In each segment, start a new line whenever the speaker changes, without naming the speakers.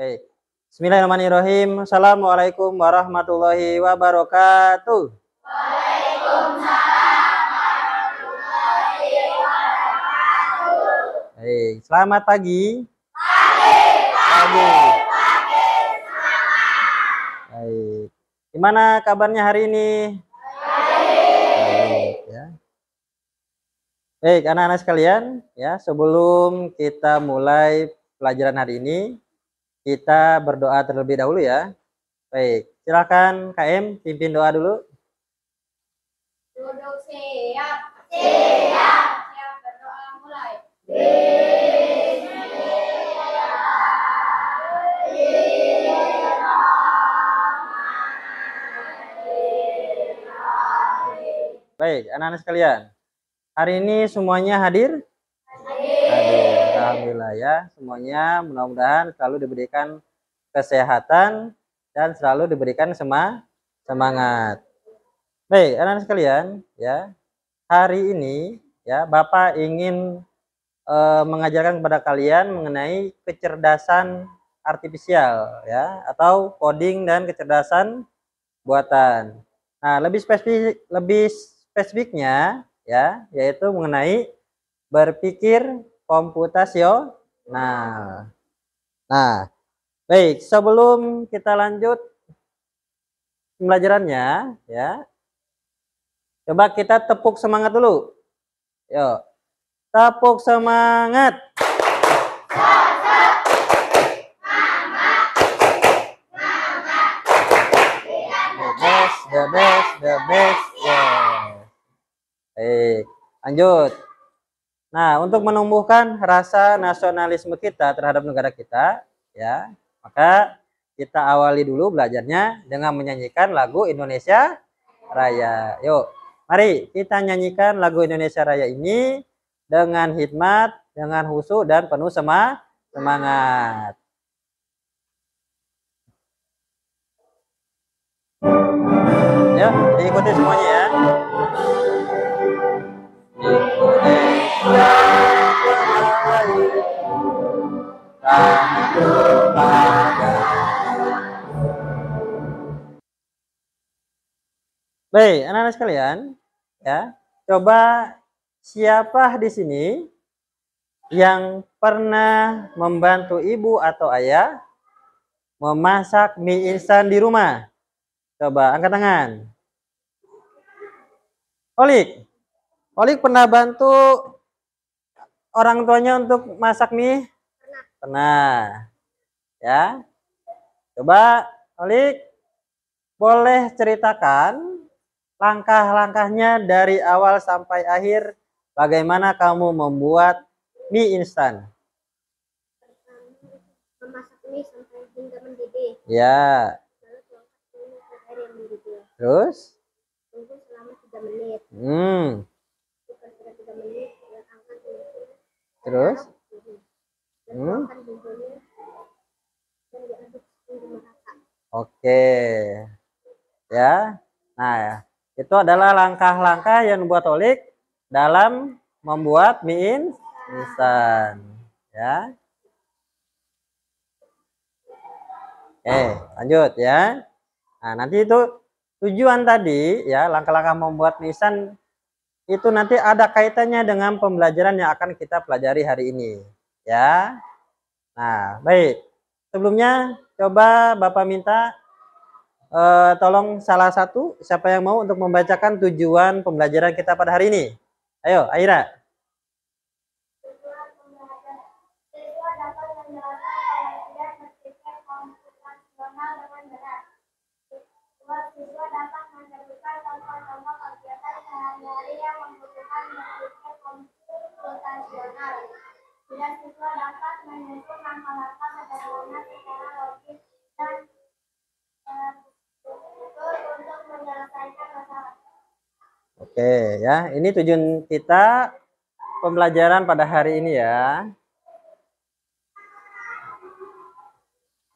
Baik. Bismillahirrahmanirrahim. Assalamualaikum warahmatullahi wabarakatuh. Baik, selamat pagi. Pagi. Baik. Gimana kabarnya hari ini? Baik, ya. Baik, anak-anak sekalian, ya, sebelum kita mulai pelajaran hari ini, kita berdoa terlebih dahulu ya. Baik, silakan KM pimpin doa dulu.
Duduk siap. Siap. Siap berdoa mulai.
Baik, anak-anak sekalian. Hari ini semuanya hadir? Hadir. Alhamdulillah ya. Semuanya mudah-mudahan selalu diberikan kesehatan dan selalu diberikan semangat. Baik, anak-anak sekalian, ya. Hari ini ya, Bapak ingin mengajarkan kepada kalian mengenai kecerdasan artifisial ya, atau coding dan kecerdasan buatan. Nah, lebih spesifiknya ya, yaitu mengenai berpikir komputasional. Nah, baik, sebelum kita lanjut pembelajarannya ya, coba kita tepuk semangat dulu. Yuk, tepuk semangat. The best. Yeah. Baik, lanjut. Nah, untuk menumbuhkan rasa nasionalisme kita terhadap negara kita, ya, maka kita awali dulu belajarnya dengan menyanyikan lagu Indonesia Raya. Yuk, mari kita nyanyikan lagu Indonesia Raya ini dengan hikmat, dengan khusyuk dan penuh semangat. Ya, diikuti semuanya ya. Indonesia baik, anak-anak sekalian, ya, coba siapa di sini yang pernah membantu ibu atau ayah memasak mie instan di rumah? Coba angkat tangan. Olik pernah bantu orang tuanya untuk masak mie? Pernah. Ya. Coba Olik boleh ceritakan langkah-langkahnya dari awal sampai akhir bagaimana kamu membuat mie instan?
Memasak mie sampai hingga mendidih.
Ya.
Lalu tuangkan mie ke air yang mendidih.
Terus?
Tunggu selama 3 menit.
Terus?
Setelah 3 menit, angkat mie. Terus? Dan tuangkan bumbunya dan diaduk hingga merata.
Oke. Ya. Nah, ya. Itu adalah langkah-langkah yang dibuat Olik dalam membuat mie instan. Ya. Oke, lanjut ya. Nah, nanti itu tujuan tadi ya, langkah-langkah membuat mie instan itu nanti ada kaitannya dengan pembelajaran yang akan kita pelajari hari ini. Ya. Nah, baik. Sebelumnya coba Bapak minta tolong salah satu siapa yang mau untuk membacakan tujuan pembelajaran kita pada hari ini. Ayo, Aira.
Tujuan pembelajaran. Siswa dapat menjelaskan pengertian berpikir komputasional dengan benar. Siswa dapat menyebutkan contoh-contoh kegiatan sehari-hari yang membutuhkan berpikir komputasional. Dan siswa dapat menyusun langkah-langkah sederhana secara logis dan betul untuk menyelesaikan masalah.
Oke, ya. Ini tujuan kita pembelajaran pada hari ini ya.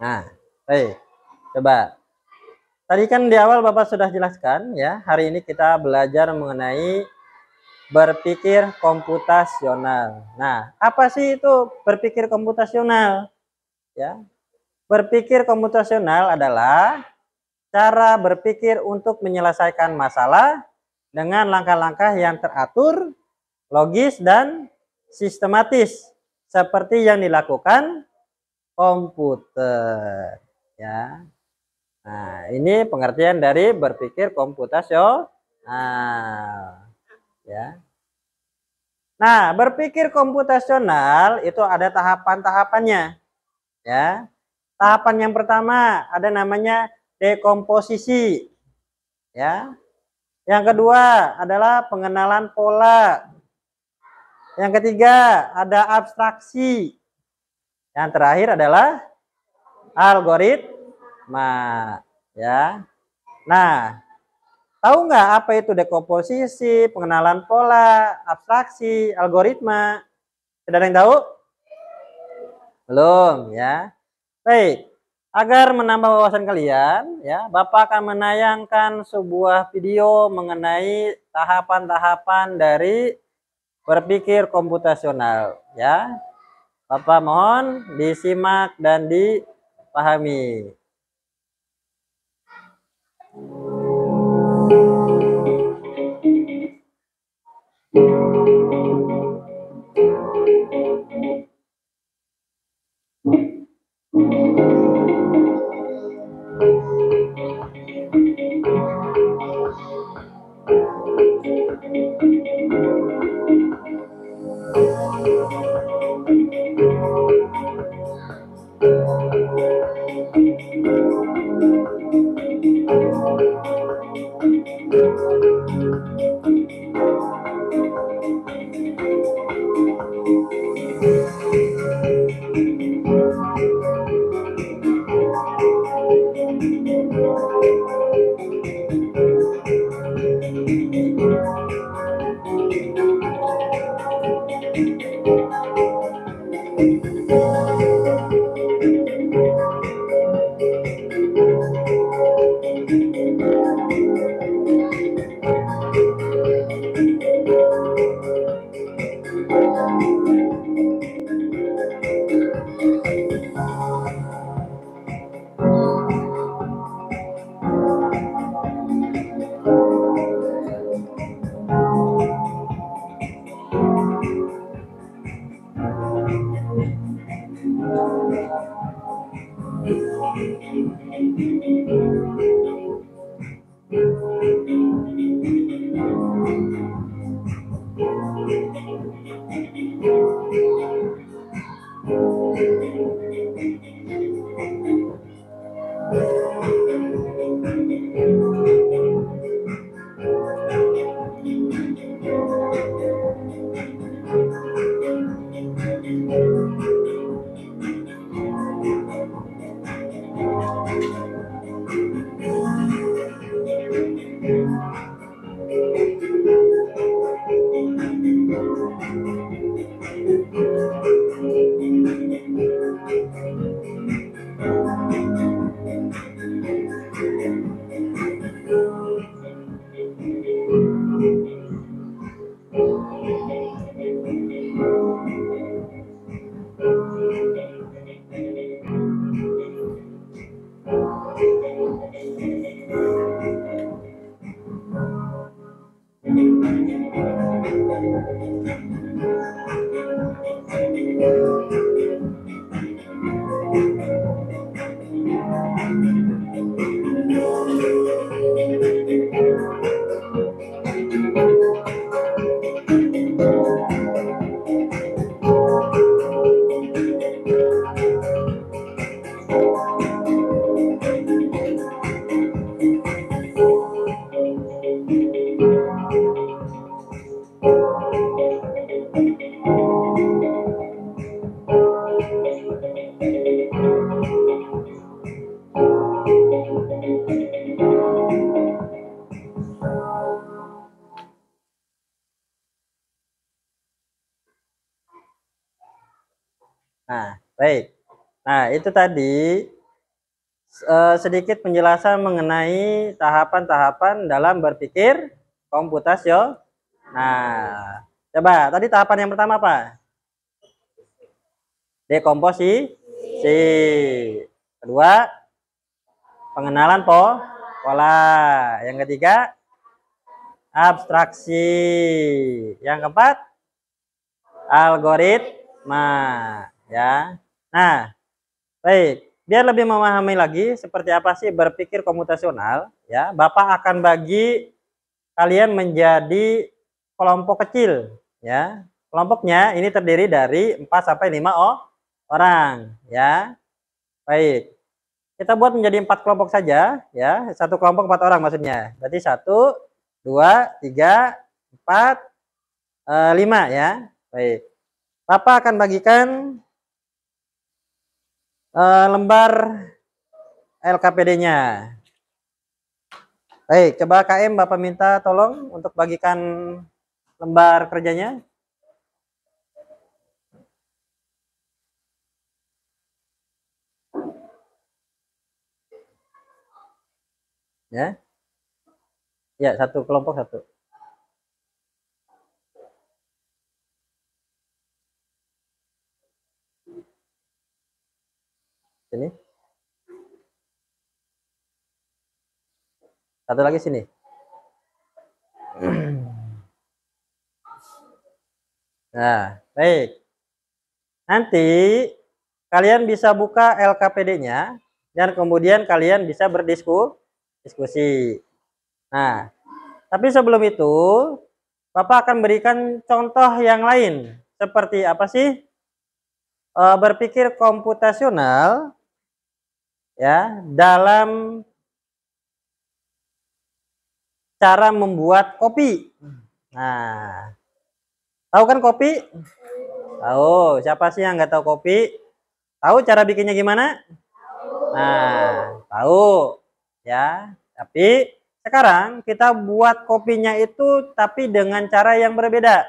Nah, baik. Coba. Tadi kan di awal Bapak sudah jelaskan ya, hari ini kita belajar mengenai berpikir komputasional. Nah, apa sih itu berpikir komputasional? Ya. Berpikir komputasional adalah cara berpikir untuk menyelesaikan masalah dengan langkah-langkah yang teratur, logis, dan sistematis seperti yang dilakukan komputer. Ya. Nah, ini pengertian dari berpikir komputasional. Ya. Nah, berpikir komputasional itu ada tahapan-tahapannya. Ya. Tahapan yang pertama ada namanya dekomposisi. Ya. Yang kedua adalah pengenalan pola. Yang ketiga ada abstraksi. Yang terakhir adalah algoritma. Ya. Nah, tahu nggak apa itu dekomposisi, pengenalan pola, abstraksi, algoritma? Sudah ada yang tahu? Belum, ya. Baik, agar menambah wawasan kalian, ya, Bapak akan menayangkan sebuah video mengenai tahapan-tahapan dari berpikir komputasional, ya. Bapak mohon disimak dan dipahami. Nah, baik. Nah, itu tadi sedikit penjelasan mengenai tahapan-tahapan dalam berpikir komputasional. Nah, coba tadi tahapan yang pertama apa? Dekomposisi. kedua, pengenalan pola. Yang ketiga, abstraksi. Yang keempat, algoritma. Ya. Nah, baik. Biar lebih memahami lagi seperti apa sih berpikir komputasional, ya, Bapak akan bagi kalian menjadi kelompok kecil, ya. Kelompoknya ini terdiri dari 4 sampai 5 orang, ya. Baik. Kita buat menjadi 4 kelompok saja, ya. Satu kelompok 4 orang maksudnya. Berarti 1, 2, 3, 4, 5, ya. Baik. Bapak akan bagikan lembar LKPD-nya. Baik, coba KM Bapak minta tolong untuk bagikan lembar kerjanya. Ya. Ya, satu kelompok satu. Sini. Satu lagi sini. Nah, baik. Nanti kalian bisa buka LKPD-nya dan kemudian kalian bisa berdiskusi. Nah, tapi sebelum itu Bapak akan berikan contoh yang lain. Seperti apa sih berpikir komputasional, ya, dalam cara membuat kopi. Nah, tahu kan kopi? Tahu. Siapa sih yang nggak tahu kopi? Tahu cara bikinnya gimana? Nah, tahu. Ya. Tapi sekarang kita buat kopinya itu tapi dengan cara yang berbeda.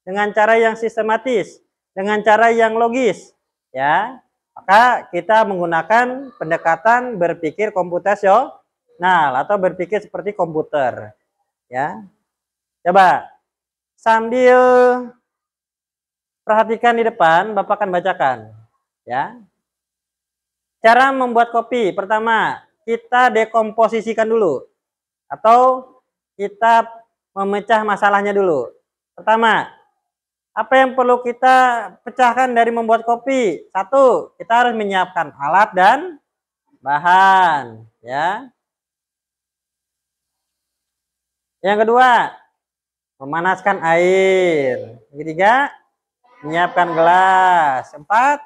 Dengan cara yang sistematis. Dengan cara yang logis. Ya. Maka kita menggunakan pendekatan berpikir komputasional atau berpikir seperti komputer. Ya. Coba sambil perhatikan di depan, Bapak akan bacakan. Ya. Cara membuat kopi, pertama, kita dekomposisikan dulu. Atau kita memecah masalahnya dulu. Pertama, apa yang perlu kita pecahkan dari membuat kopi? Satu, kita harus menyiapkan alat dan bahan. Ya. Yang kedua, memanaskan air. Yang ketiga, menyiapkan gelas. 4,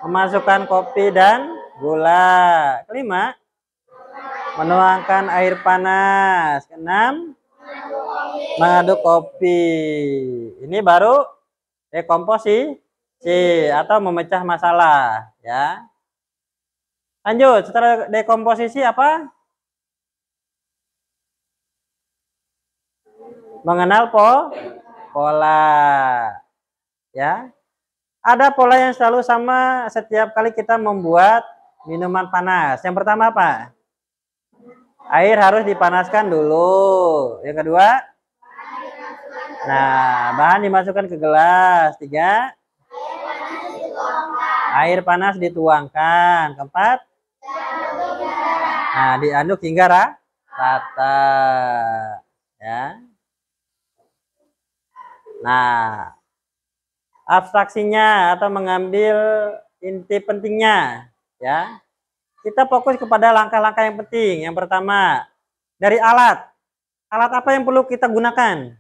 memasukkan kopi dan gula. Kelima, menuangkan air panas. 6, mengaduk kopi. Ini baru dekomposisi atau memecah masalah, ya. Lanjut, setelah dekomposisi apa? Mengenal pola. Ya. Ada pola yang selalu sama setiap kali kita membuat minuman panas. Yang pertama apa? Air harus dipanaskan dulu. Yang kedua, nah, bahan dimasukkan ke gelas. 3, air panas dituangkan. Keempat, nah, diaduk hingga rata. Ya. Nah, abstraksinya atau mengambil inti pentingnya, ya. Kita fokus kepada langkah-langkah yang penting. Yang pertama, dari alat. Alat apa yang perlu kita gunakan?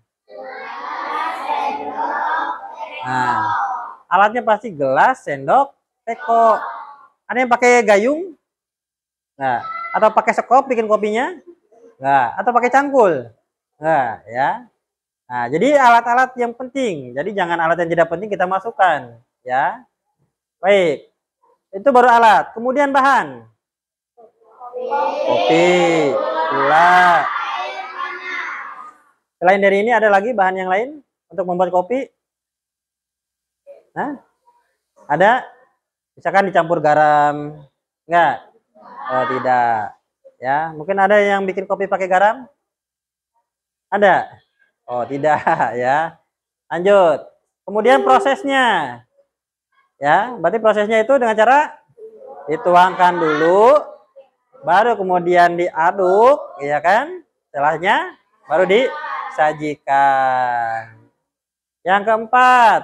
Nah, alatnya pasti gelas, sendok, teko. Ada yang pakai gayung? Nah, atau pakai sekop bikin kopinya? Enggak. Atau pakai cangkul? Enggak, ya. Nah, jadi alat-alat yang penting. Jadi jangan alat yang tidak penting kita masukkan, ya. Baik. Itu baru alat. Kemudian bahan. Kopi, gula. Selain dari ini ada lagi bahan yang lain untuk membuat kopi? Nah, ada? Misalkan dicampur garam? Enggak? Oh, tidak. Ya, mungkin ada yang bikin kopi pakai garam? Ada? Oh, tidak, ya. Lanjut. Kemudian prosesnya. Ya, berarti prosesnya itu dengan cara dituangkan dulu, baru kemudian diaduk, ya kan? Setelahnya baru disajikan. Yang keempat,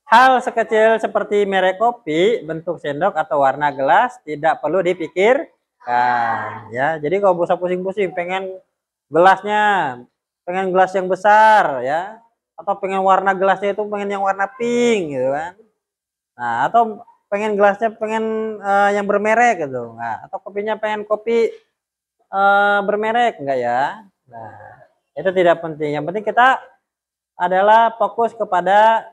hal sekecil seperti merek kopi, bentuk sendok atau warna gelas tidak perlu dipikirkan, ya. Jadi kalau bosan pusing-pusing pengen gelasnya, pengen gelas yang besar, ya, atau pengen warna gelasnya itu pengen yang warna pink, gitu kan. Nah, atau pengen gelasnya pengen yang bermerek gitu. Nah, atau kopinya pengen kopi bermerek enggak ya? Nah, itu tidak penting. Yang penting kita adalah fokus kepada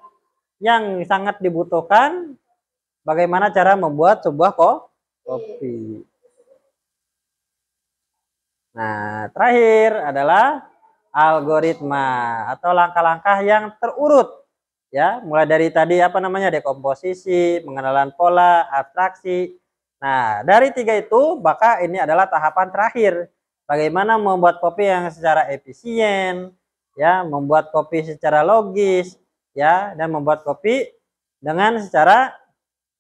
yang sangat dibutuhkan, bagaimana cara membuat sebuah kopi. Nah, terakhir adalah algoritma atau langkah-langkah yang terurut, ya, mulai dari tadi apa namanya, dekomposisi, pengenalan pola, abstraksi. Nah, dari 3 itu maka ini adalah tahapan terakhir, bagaimana membuat kopi yang secara efisien, ya, membuat kopi secara logis, ya, dan membuat kopi dengan secara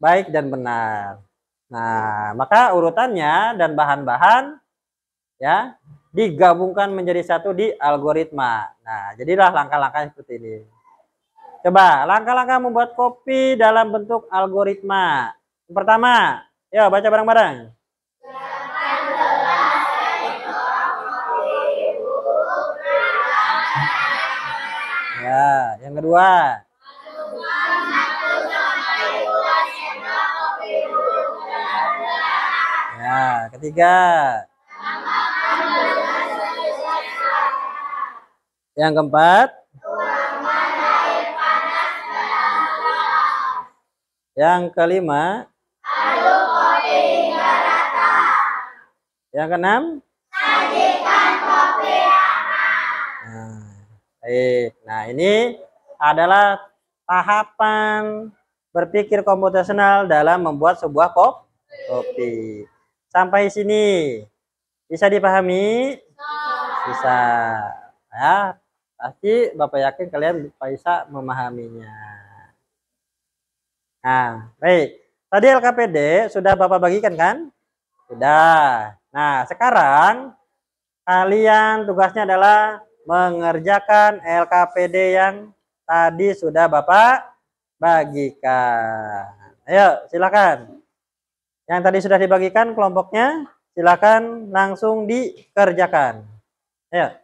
baik dan benar. Nah, maka urutannya dan bahan-bahan, ya, digabungkan menjadi satu di algoritma. Nah, jadilah langkah-langkah seperti ini. Coba langkah-langkah membuat kopi dalam bentuk algoritma. Yang pertama, yuk baca bareng-bareng. Ya, yang kedua. Ya, ketiga. Yang keempat. Yang kelima. Yang keenam. Nah, baik. Nah, ini adalah tahapan berpikir komputasional dalam membuat sebuah kopi. Sampai sini bisa dipahami? Bisa. Ya, pasti Bapak yakin kalian bisa memahaminya. Nah, baik. Tadi LKPD sudah Bapak bagikan kan? Sudah. Nah, sekarang kalian tugasnya adalah mengerjakan LKPD yang tadi sudah Bapak bagikan. Ayo, silakan. Yang tadi sudah dibagikan kelompoknya, silakan langsung dikerjakan. Ayo.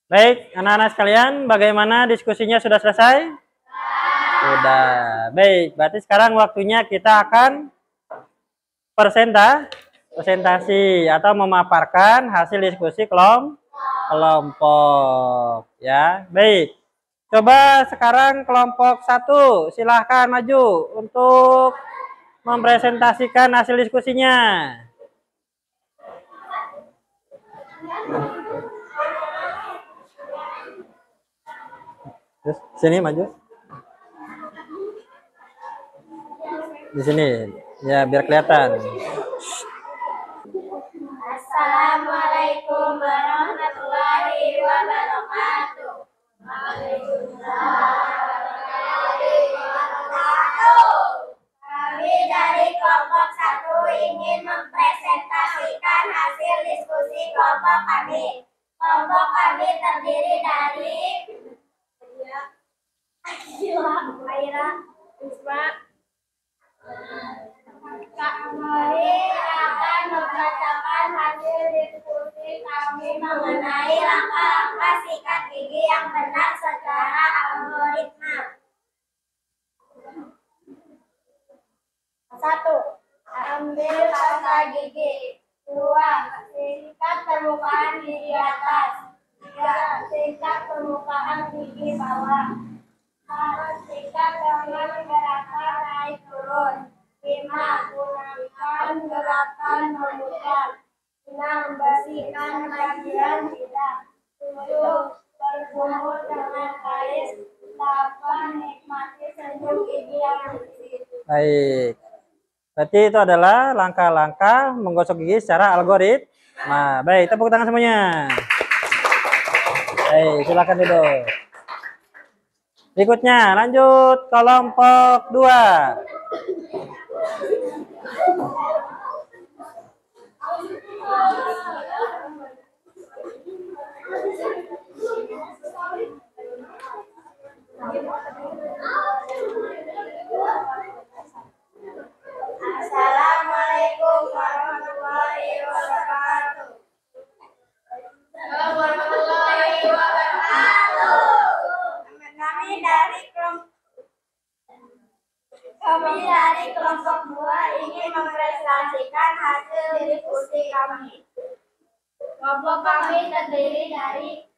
Baik, anak-anak sekalian, bagaimana diskusinya sudah selesai? Sudah. Baik, berarti sekarang waktunya kita akan presentasi atau memaparkan hasil diskusi kelompok. Ya, baik. Coba sekarang kelompok 1, silahkan maju untuk mempresentasikan hasil diskusinya. Terus sini maju. Di sini. Ya, biar kelihatan.
Assalamualaikum warahmatullahi wabarakatuh. Kami dari kelompok 1 ingin mempresentasikan hasil diskusi kelompok kami. Kelompok kami terdiri dari Aira, Isma. Kami akan membacakan hasil diskusi kami mengenai langkah-langkah sikat gigi yang benar secara algoritma. 1. Ambil pasta gigi. 2. Sikat permukaan gigi atas. 3. Sikat permukaan gigi bawah. 4. Sikat dengan gerakan naik turun. 5. Gunakan gerakan memutar. 6. Bersihkan bagian jidat. 7. Berkumur dengan kain. 8. Nikmati senyum gigi yang bersih.
Baik. Berarti itu adalah langkah-langkah menggosok gigi secara algoritma. Baik, tepuk tangan semuanya. Baik, silakan duduk. Berikutnya, lanjut kelompok 2.
Assalamualaikum warahmatullahi wabarakatuh. Warahmatullahi wabarakatuh. Kami dari kelompok 2 ingin mempresentasikan hasil diskusi kami. Kelompok kami terdiri dari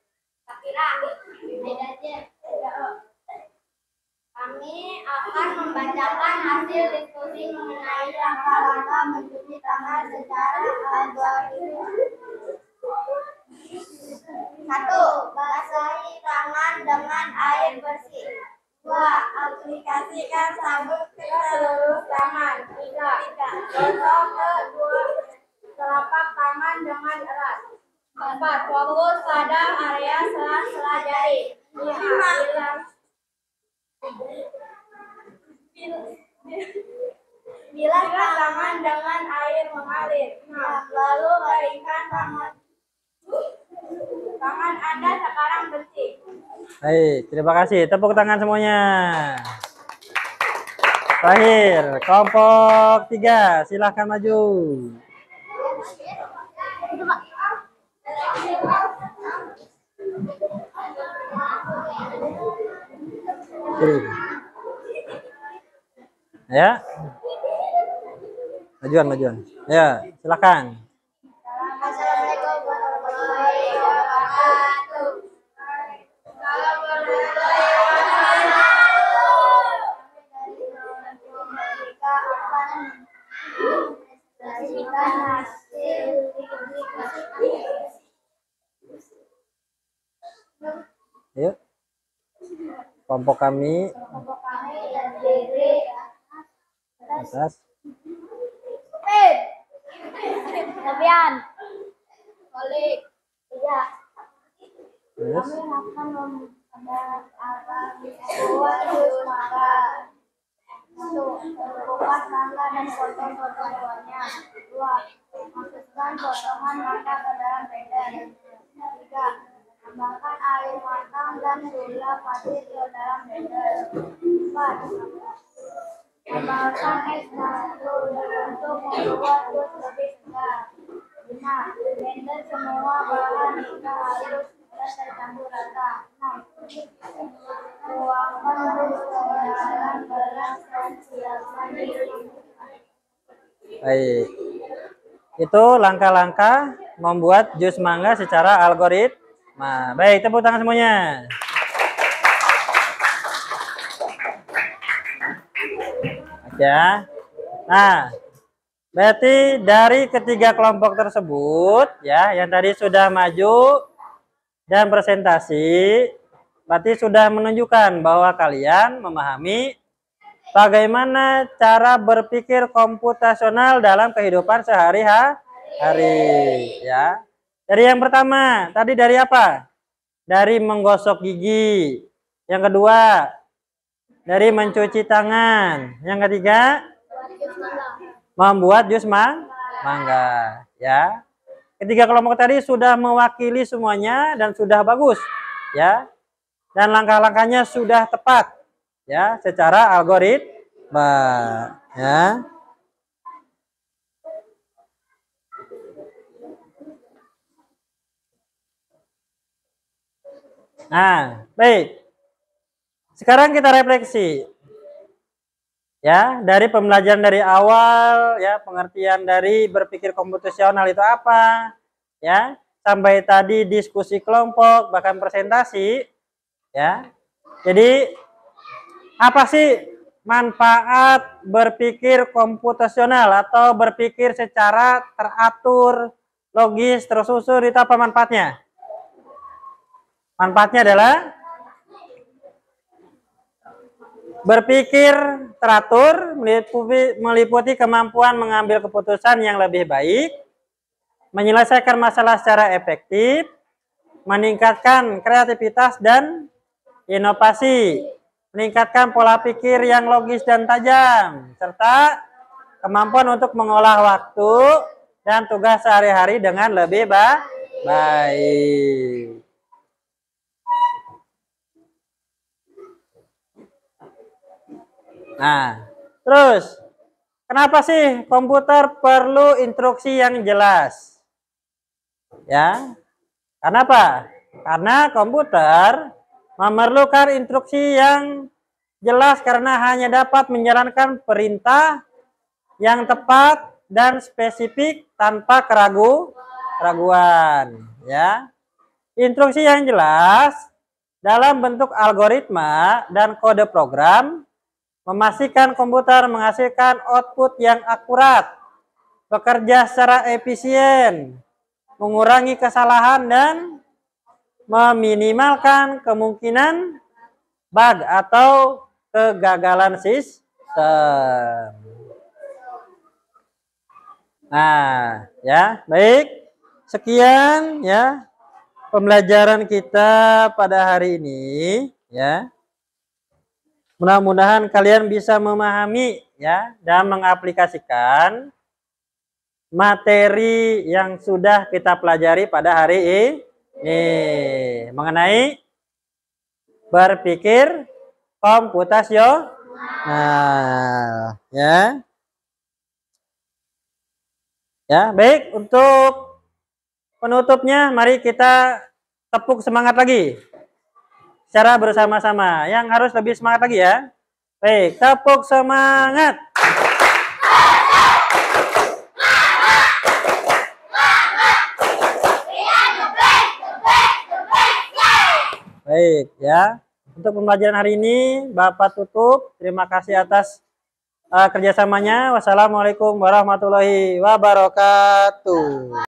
Kami akan membacakan hasil diskusi mengenai langkah-langkah mencuci tangan secara algoritma. 1. Basahi tangan dengan air bersih. 2. Aplikasikan sabun ke seluruh tangan. 3. Gosok kedua telapak tangan dengan erat. 4. Fokus pada area sela-sela jari. 5. Bilas tangan dengan air mengalir. 6. Lalu keringkan tangan. Tangan Anda sekarang bersih.
Baik, terima kasih. Tepuk tangan semuanya. Terakhir, kelompok 3. Silahkan maju. Ya. Majuan. Ya, silakan.
Assalamualaikum warahmatullahi wabarakatuh. Salam warahmatullahi wabarakatuh. Kita akan mempresentasikan hasil
Yuk. Kelompok kami
terdiri
atas.
Sofian, Kolik, iya.
Terus.
Kami akan membuat jus mangga. 1. Kupas mangga dan potong potongannya. 2. Masukkan potongan mangga ke dalam blender. 3. Tambahkan air matang dan gula pasir ke dalam blender. 4. Tambahkan es batu untuk membuat jus lebih segar. 5. Blender semua bahan hingga halus dan tercampur rata. 6. Tuangkan jus ke dalam gelas dan siapkan diminum.
Baik. Itu langkah-langkah membuat jus mangga secara algoritma. Baik, tepuk tangan semuanya. Ya. Nah, berarti dari ketiga kelompok tersebut ya, yang tadi sudah maju dan presentasi, berarti sudah menunjukkan bahwa kalian memahami Bagaimana cara berpikir komputasional dalam kehidupan sehari-hari, ya. Dari yang pertama, tadi dari apa? Dari menggosok gigi. Yang kedua, dari mencuci tangan. Yang ketiga, membuat jus mangga, ya. Ketiga kelompok tadi sudah mewakili semuanya dan sudah bagus, ya. Dan langkah-langkahnya sudah tepat, ya, secara algoritma, ya. Nah, baik. Sekarang kita refleksi. Ya, dari pembelajaran dari awal, ya, pengertian dari berpikir komputasional itu apa, ya, sampai tadi diskusi kelompok, bahkan presentasi, ya. Jadi, apa sih manfaat berpikir komputasional atau berpikir secara teratur, logis, tersusun, itu apa manfaatnya? Manfaatnya adalah berpikir teratur, meliputi kemampuan mengambil keputusan yang lebih baik, menyelesaikan masalah secara efektif, meningkatkan kreativitas dan inovasi, meningkatkan pola pikir yang logis dan tajam, serta kemampuan untuk mengolah waktu dan tugas sehari-hari dengan lebih baik. Nah, terus kenapa sih komputer perlu instruksi yang jelas? Ya, karena apa? Karena komputer memerlukan instruksi yang jelas karena hanya dapat menjalankan perintah yang tepat dan spesifik tanpa keraguan. Ya, instruksi yang jelas dalam bentuk algoritma dan kode program memastikan komputer menghasilkan output yang akurat, bekerja secara efisien, mengurangi kesalahan dan meminimalkan kemungkinan bug atau kegagalan sistem. Nah, ya, baik. Sekian ya pembelajaran kita pada hari ini, ya. Mudah-mudahan kalian bisa memahami, ya, dan mengaplikasikan materi yang sudah kita pelajari pada hari ini mengenai berpikir komputasional. Nah, ya. Ya, baik, untuk penutupnya mari kita tepuk semangat lagi secara bersama-sama. Yang harus lebih semangat lagi ya. Baik, tepuk semangat. Baik ya. Untuk pembelajaran hari ini Bapak tutup. Terima kasih atas kerjasamanya. Wassalamualaikum warahmatullahi wabarakatuh.